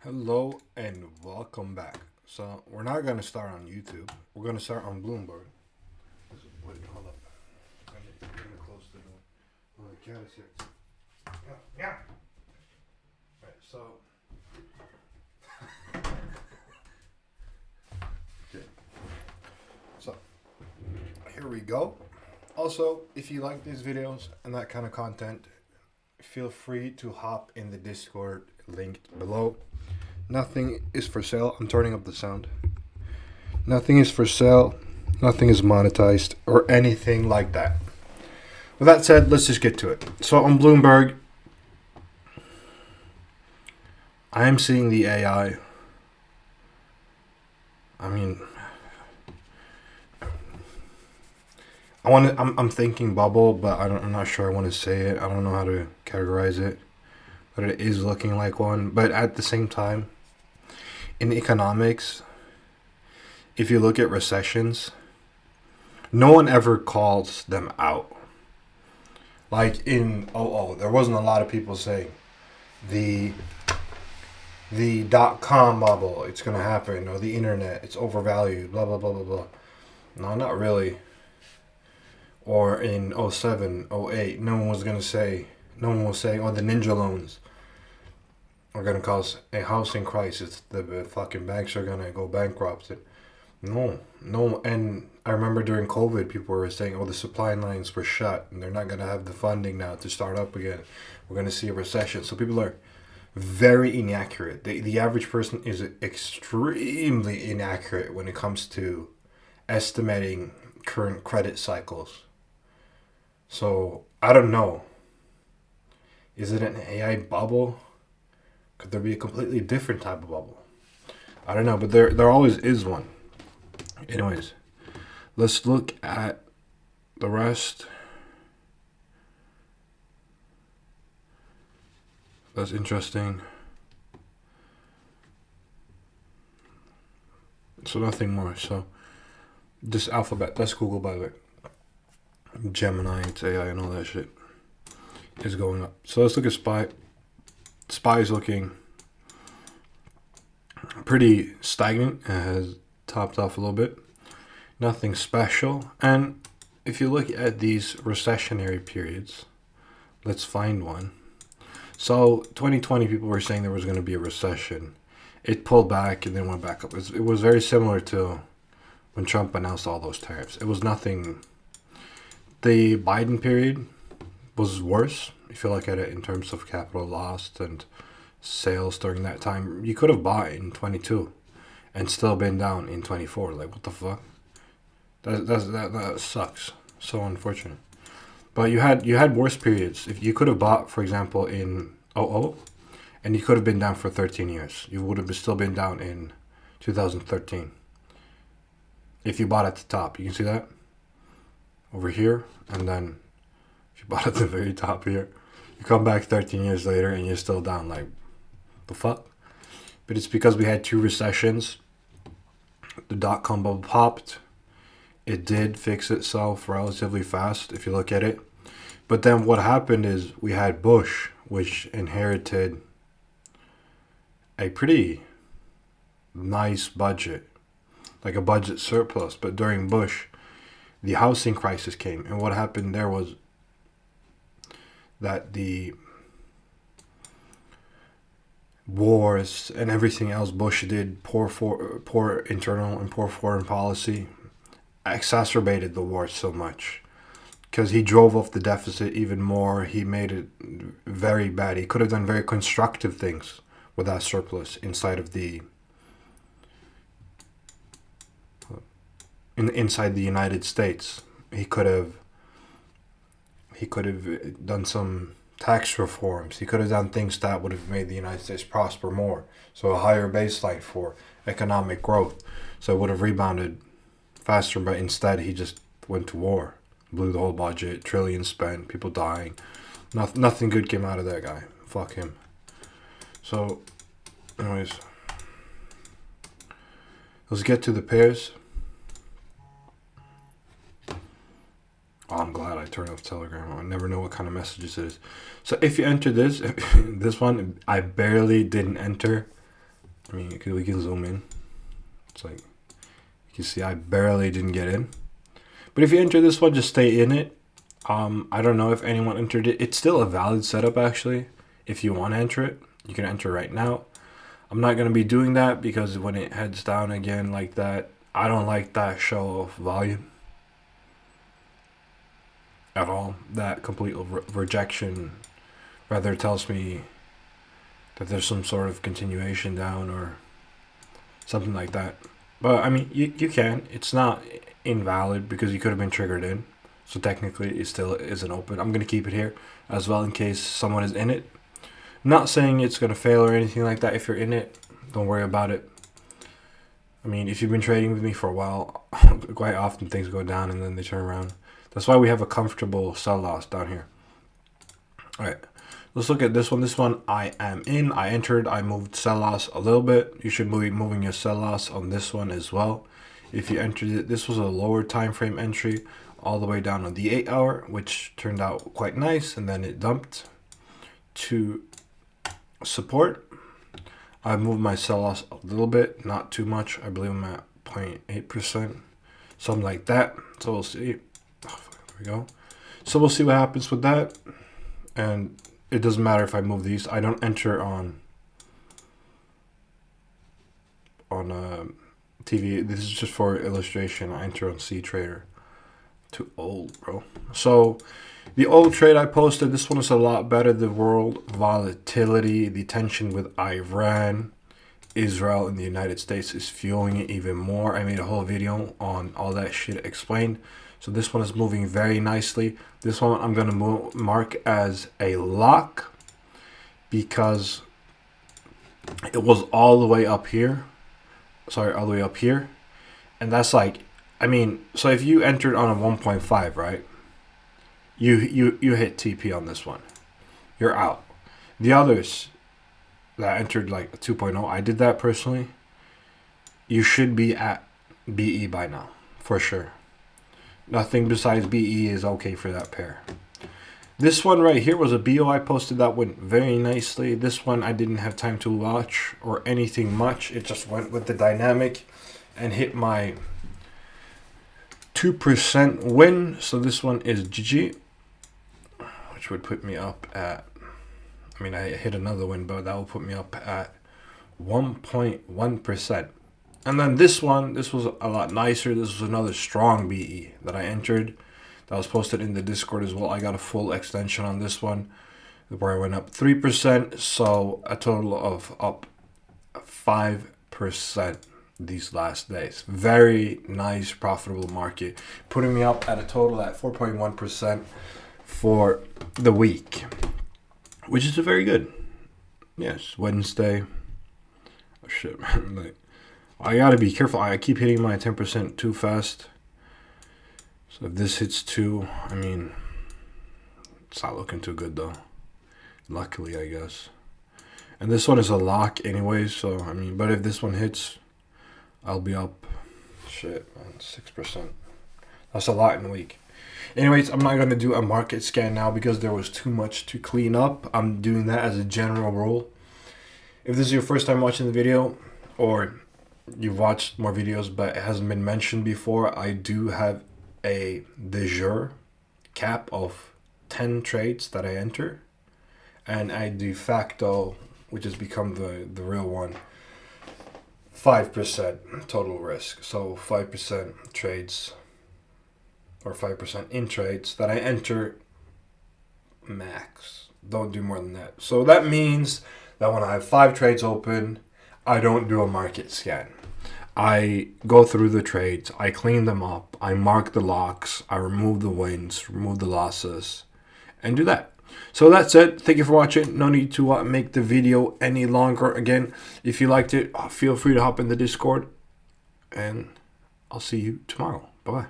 Hello and welcome back. So we're not gonna start on YouTube. We're gonna start on Bloomberg. Wait, hold up. Let me close the door. Oh, the cat is here. Yeah. Right. So. Okay. So here we go. Also, if you like these videos and that kind of content, feel free to hop in the Discord linked below. Nothing is for sale. I'm turning up the sound. Nothing is for sale. Nothing is monetized or anything like that. With that said, let's just get to it. So on Bloomberg, I am seeing the AI. I mean, I'm thinking bubble, but I'm not sure I want to say it. I don't know how to categorize it, but it is looking like one. But at the same time, in economics, if you look at recessions, no one ever calls them out. Like in there wasn't a lot of people saying the .com bubble, it's gonna happen, or the internet, it's overvalued, blah blah blah blah blah. No, not really. Or in '07, '08, no one was gonna say. No one was saying, oh, the ninja loans are gonna cause a housing crisis. The fucking banks are gonna go bankrupt. No, no. And I remember during COVID, people were saying, oh, the supply lines were shut and they're not going to have the funding now to start up again. We're going to see a recession. So people are very inaccurate. The average person is extremely inaccurate when it comes to estimating current credit cycles. So I don't know. Is it an AI bubble? Could there be a completely different type of bubble? I don't know, but there always is one. Anyways, let's look at the rest. That's interesting. So nothing more. So this Alphabet, that's Google, by the way. Gemini, it's AI and all that shit is going up. So let's look at Spy. Spy is looking pretty stagnant. It has topped off a little bit. Nothing special. And if you look at these recessionary periods, let's find one. So 2020, people were saying there was going to be a recession. It pulled back and then went back up. It was very similar to when Trump announced all those tariffs. It was nothing. The Biden period was worse, if you look at it in terms of capital lost and sales during that time. You could have bought in 22 and still been down in 24. Like, what the fuck? That sucks. So unfortunate. But you had worse periods. If you could have bought, for example, in '00, and you could have been down for 13 years. You would have still been down in 2013. If you bought at the top, you can see that over here, and then if you bought at the very top here, you come back 13 years later and you're still down. Like, the fuck? But it's because we had two recessions. The .com bubble popped. It did fix itself relatively fast if you look at it. But then what happened is we had Bush, which inherited a pretty nice budget, like a budget surplus. But during Bush, the housing crisis came. And what happened there was that the wars and everything else Bush did, poor internal and poor foreign policy, exacerbated the war so much because he drove up the deficit even more. He made it very bad. He could have done very constructive things with that surplus inside of inside the United States. He could have done some tax reforms. He could have done things that would have made the United States prosper more. So a higher baseline for economic growth. So it would have rebounded faster, but instead he just went to war, blew the whole budget, trillions spent, people dying. Nothing good came out of that guy. Fuck him. So, anyways, let's get to the pairs. Oh, I'm glad I turned off Telegram. I never know what kind of messages it is. So if you enter this, this one, I barely didn't enter I mean, we can zoom in. It's like, you can see I barely didn't get in. But if you enter this one, just stay in it. I don't know if anyone entered it. It's still a valid setup, actually. If you want to enter it, you can enter right now. I'm not going to be doing that because when it heads down again like that, I don't like that show of volume at all. That complete rejection rather tells me that there's some sort of continuation down or something like that. But I mean, you can. It's not invalid because you could have been triggered in. So technically it still isn't open. I'm going to keep it here as well in case someone is in it. Not saying it's going to fail or anything like that. If you're in it, don't worry about it. I mean, if you've been trading with me for a while, quite often things go down and then they turn around. That's why we have a comfortable sell loss down here. All right, let's look at this one. This one I am in. I entered. I moved sell loss a little bit. You should be moving your sell loss on this one as well. If you entered it, this was a lower time frame entry all the way down on the 8 hour, which turned out quite nice. And then it dumped to support. I moved my sell loss a little bit, not too much. I believe I'm at 0.8%, something like that. So we'll see. Oh, there we go. So we'll see what happens with that. And it doesn't matter if I move these. I don't enter on TV. This is just for illustration. I enter on CTrader. Too old, bro. So the old trade I posted, this one is a lot better. The world volatility, the tension with Iran, Israel, and the United States is fueling it even more. I made a whole video on all that shit explained. So this one is moving very nicely. This one I'm going to mark as a lock because it was all the way up here. Sorry, all the way up here. And that's like, I mean, so if you entered on a 1.5, right? You hit TP on this one. You're out. The others that entered like a 2.0, I did that personally. You should be at BE by now, for sure. Nothing besides BE is okay for that pair. This one right here was a BO I posted that went very nicely. This one I didn't have time to watch or anything much. It just went with the dynamic and hit my 2% win. So this one is GG, which would put me up at, I mean, I hit another win, but that will put me up at 1.1%. And then this one, this was a lot nicer. This was another strong BE that I entered. That was posted in the Discord as well. I got a full extension on this one where I went up 3%. So a total of up 5% these last days. Very nice, profitable market. Putting me up at a total at 4.1% for the week, which is very good. Yes, Wednesday. Oh shit, man. Like, I gotta be careful. I keep hitting my 10% too fast. So if this hits 2, I mean, it's not looking too good though. Luckily, I guess. And this one is a lock anyway, so I mean, but if this one hits, I'll be up, shit, man, 6%. That's a lot in a week. Anyways, I'm not going to do a market scan now because there was too much to clean up. I'm doing that as a general rule. If this is your first time watching the video, or you've watched more videos but it hasn't been mentioned before, I do have a de jure cap of 10 trades that I enter, and I de facto, which has become the real one, 5% total risk. So 5% trades, or 5% in trades that I enter max. Don't do more than that. So that means that when I have 5 trades open, I don't do a market scan. I go through the trades, I clean them up, I mark the locks, I remove the wins, remove the losses, and do that. So that's it. Thank you for watching. No need to make the video any longer. Again, if you liked it, feel free to hop in the Discord, and I'll see you tomorrow. Bye-bye.